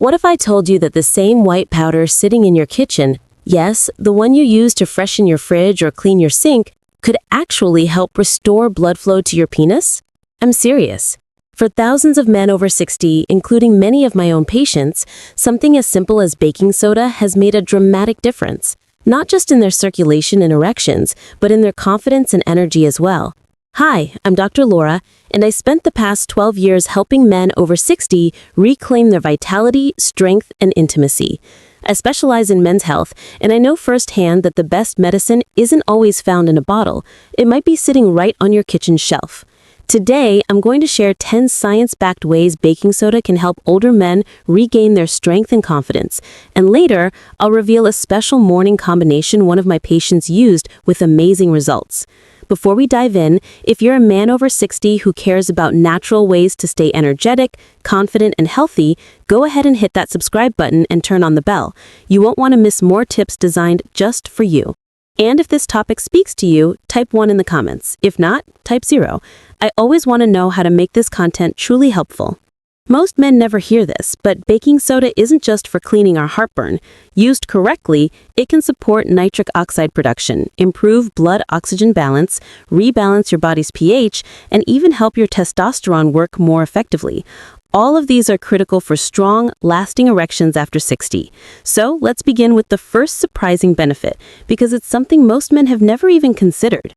What if I told you that the same white powder sitting in your kitchen, yes, the one you use to freshen your fridge or clean your sink, could actually help restore blood flow to your penis? I'm serious. For thousands of men over 60, including many of my own patients, something as simple as baking soda has made a dramatic difference, not just in their circulation and erections, but in their confidence and energy as well. Hi, I'm Dr. Laura, and I spent the past 12 years helping men over 60 reclaim their vitality, strength, and intimacy. I specialize in men's health, and I know firsthand that the best medicine isn't always found in a bottle. It might be sitting right on your kitchen shelf. Today, I'm going to share 10 science-backed ways baking soda can help older men regain their strength and confidence. And later, I'll reveal a special morning combination one of my patients used with amazing results. Before we dive in, if you're a man over 60 who cares about natural ways to stay energetic, confident, and healthy, go ahead and hit that subscribe button and turn on the bell. You won't want to miss more tips designed just for you. And if this topic speaks to you, type 1 in the comments. If not, type 0. I always want to know how to make this content truly helpful. Most men never hear this, but baking soda isn't just for cleaning our heartburn. Used correctly, it can support nitric oxide production, improve blood oxygen balance, rebalance your body's pH, and even help your testosterone work more effectively. All of these are critical for strong, lasting erections after 60. So let's begin with the first surprising benefit, because it's something most men have never even considered.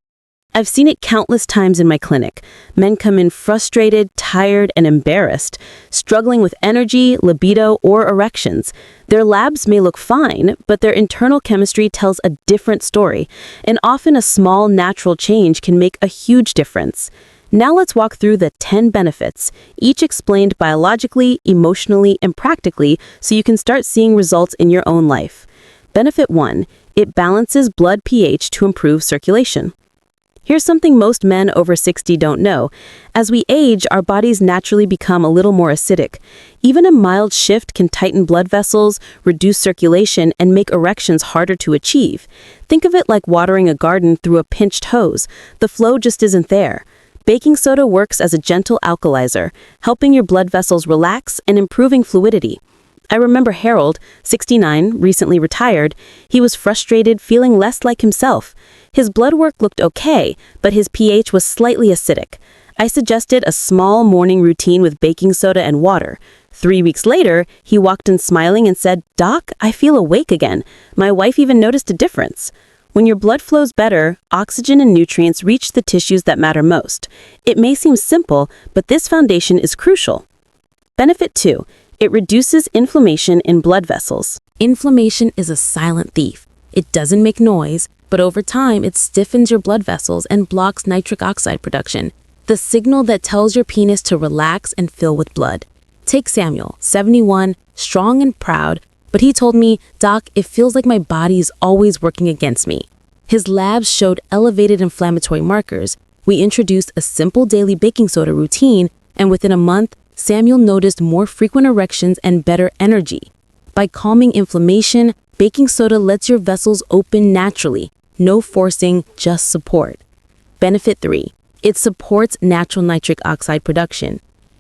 I've seen it countless times in my clinic. Men come in frustrated, tired, and embarrassed, struggling with energy, libido, or erections. Their labs may look fine, but their internal chemistry tells a different story, and often a small, natural change can make a huge difference. Now let's walk through the 10 benefits, each explained biologically, emotionally, and practically, so you can start seeing results in your own life. Benefit 1. It balances blood pH to improve circulation. Here's something most men over 60 don't know. As we age, our bodies naturally become a little more acidic. Even a mild shift can tighten blood vessels, reduce circulation, and make erections harder to achieve. Think of it like watering a garden through a pinched hose. The flow just isn't there. Baking soda works as a gentle alkalizer, helping your blood vessels relax and improving fluidity. I remember Harold, 69, recently retired. He was frustrated, feeling less like himself. His blood work looked okay, but his pH was slightly acidic. I suggested a small morning routine with baking soda and water. 3 weeks later, he walked in smiling and said, "Doc, I feel awake again. My wife even noticed a difference." When your blood flows better, oxygen and nutrients reach the tissues that matter most. It may seem simple, but this foundation is crucial. Benefit 2. It reduces inflammation in blood vessels. Inflammation is a silent thief. It doesn't make noise, but over time it stiffens your blood vessels and blocks nitric oxide production, the signal that tells your penis to relax and fill with blood. Take Samuel, 71, strong and proud, but he told me, "Doc, it feels like my body is always working against me." His labs showed elevated inflammatory markers. We introduced a simple daily baking soda routine, and within a month, Samuel noticed more frequent erections and better energy. By calming inflammation, baking soda lets your vessels open naturally. No forcing, just support. Benefit 3. It supports natural nitric oxide production.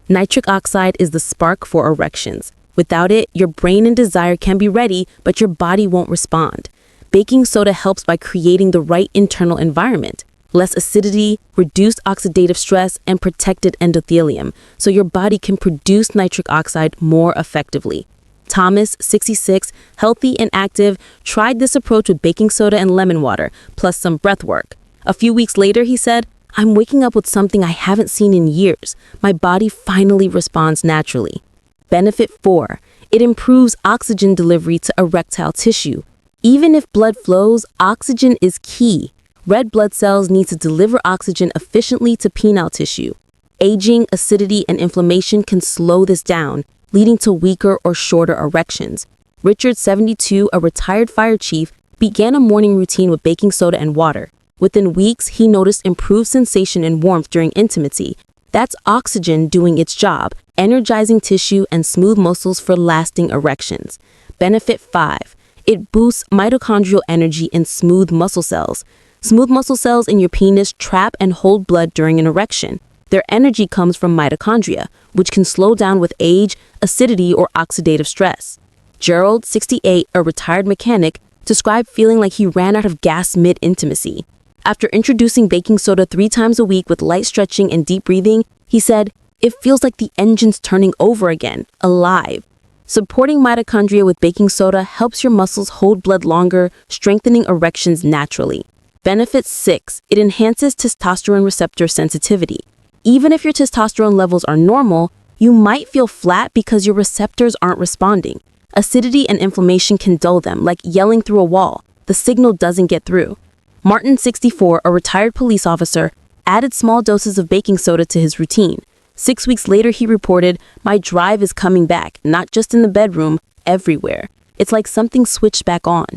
Nitric oxide is the spark for erections. Without it, your brain and desire can be ready, but your body won't respond. Baking soda helps by creating the right internal environment. Less acidity, reduced oxidative stress, and protected endothelium, so your body can produce nitric oxide more effectively. Thomas, 66, healthy and active, tried this approach with baking soda and lemon water, plus some breath work. A few weeks later, he said, "I'm waking up with something I haven't seen in years. My body finally responds naturally." Benefit 4. It improves oxygen delivery to erectile tissue. Even if blood flows, oxygen is key. Red blood cells need to deliver oxygen efficiently to penile tissue. Aging, acidity, and inflammation can slow this down, leading to weaker or shorter erections. Richard, 72, a retired fire chief, began a morning routine with baking soda and water. Within weeks, he noticed improved sensation and warmth during intimacy. That's oxygen doing its job, energizing tissue and smooth muscles for lasting erections. Benefit 5. It boosts mitochondrial energy in smooth muscle cells. Smooth muscle cells in your penis trap and hold blood during an erection. Their energy comes from mitochondria, which can slow down with age, acidity, or oxidative stress. Gerald, 68, a retired mechanic, described feeling like he ran out of gas mid-intimacy. After introducing baking soda 3 times a week with light stretching and deep breathing, he said, "It feels like the engine's turning over again, alive." Supporting mitochondria with baking soda helps your muscles hold blood longer, strengthening erections naturally. Benefit 6. It enhances testosterone receptor sensitivity. Even if your testosterone levels are normal, you might feel flat because your receptors aren't responding. Acidity and inflammation can dull them, like yelling through a wall. The signal doesn't get through. Martin, 64, a retired police officer, added small doses of baking soda to his routine. 6 weeks later, he reported, "My drive is coming back, not just in the bedroom, everywhere. It's like something switched back on."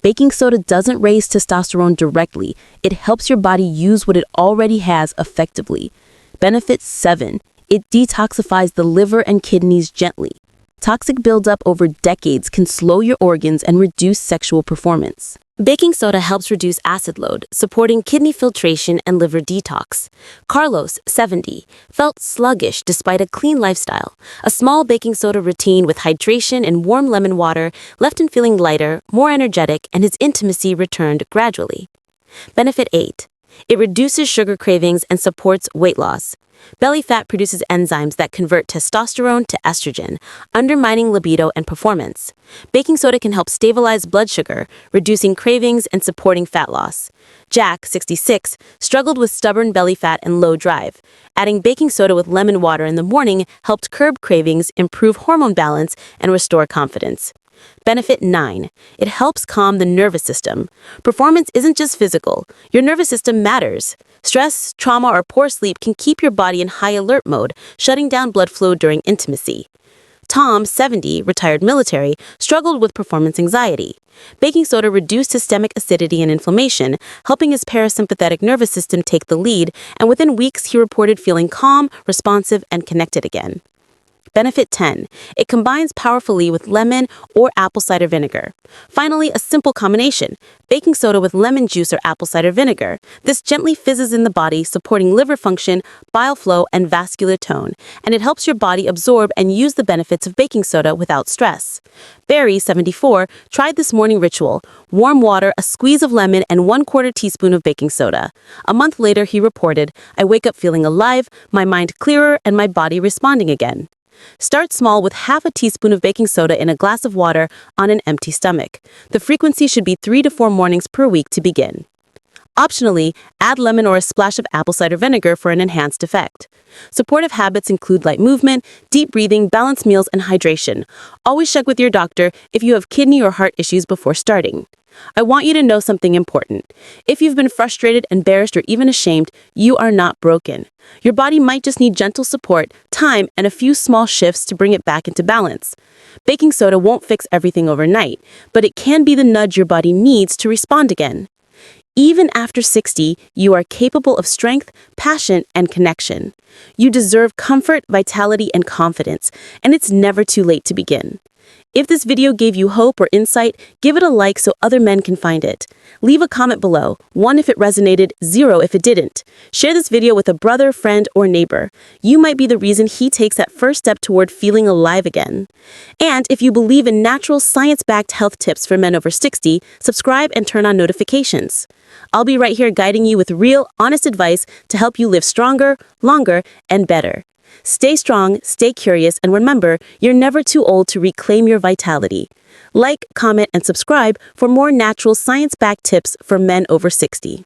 Baking soda doesn't raise testosterone directly. It helps your body use what it already has effectively. Benefit 7. It detoxifies the liver and kidneys gently. Toxic buildup over decades can slow your organs and reduce sexual performance. Baking soda helps reduce acid load, supporting kidney filtration and liver detox. Carlos, 70, felt sluggish despite a clean lifestyle. A small baking soda routine with hydration and warm lemon water left him feeling lighter, more energetic, and his intimacy returned gradually. Benefit 8. It reduces sugar cravings and supports weight loss. Belly fat produces enzymes that convert testosterone to estrogen, undermining libido and performance. Baking soda can help stabilize blood sugar, reducing cravings and supporting fat loss. Jack, 66, struggled with stubborn belly fat and low drive. Adding baking soda with lemon water in the morning helped curb cravings, improve hormone balance, and restore confidence. Benefit 9. It helps calm the nervous system. Performance isn't just physical. Your nervous system matters. Stress, trauma, or poor sleep can keep your body in high alert mode, shutting down blood flow during intimacy. Tom, 70, retired military, struggled with performance anxiety. Baking soda reduced systemic acidity and inflammation, helping his parasympathetic nervous system take the lead, and within weeks he reported feeling calm, responsive, and connected again. Benefit 10. It combines powerfully with lemon or apple cider vinegar. Finally, a simple combination: baking soda with lemon juice or apple cider vinegar. This gently fizzes in the body, supporting liver function, bile flow, and vascular tone, and it helps your body absorb and use the benefits of baking soda without stress. Barry, 74, tried this morning ritual: warm water, a squeeze of lemon, and 1/4 teaspoon of baking soda. A month later, he reported, "I wake up feeling alive, my mind clearer, and my body responding again." Start small with half a teaspoon of baking soda in a glass of water on an empty stomach. The frequency should be 3 to 4 mornings per week to begin. Optionally, add lemon or a splash of apple cider vinegar for an enhanced effect. Supportive habits include light movement, deep breathing, balanced meals, and hydration. Always check with your doctor if you have kidney or heart issues before starting. I want you to know something important. If you've been frustrated, embarrassed, or even ashamed, you are not broken. Your body might just need gentle support, time, and a few small shifts to bring it back into balance. Baking soda won't fix everything overnight, but it can be the nudge your body needs to respond again. Even after 60, you are capable of strength, passion, and connection. You deserve comfort, vitality, and confidence, and it's never too late to begin. If this video gave you hope or insight, give it a like so other men can find it. Leave a comment below, 1 if it resonated, 0 if it didn't. Share this video with a brother, friend, or neighbor. You might be the reason he takes that first step toward feeling alive again. And if you believe in natural, science-backed health tips for men over 60, subscribe and turn on notifications. I'll be right here guiding you with real, honest advice to help you live stronger, longer, and better. Stay strong, stay curious, and remember, you're never too old to reclaim your vitality. Like, comment, and subscribe for more natural, science-backed tips for men over 60.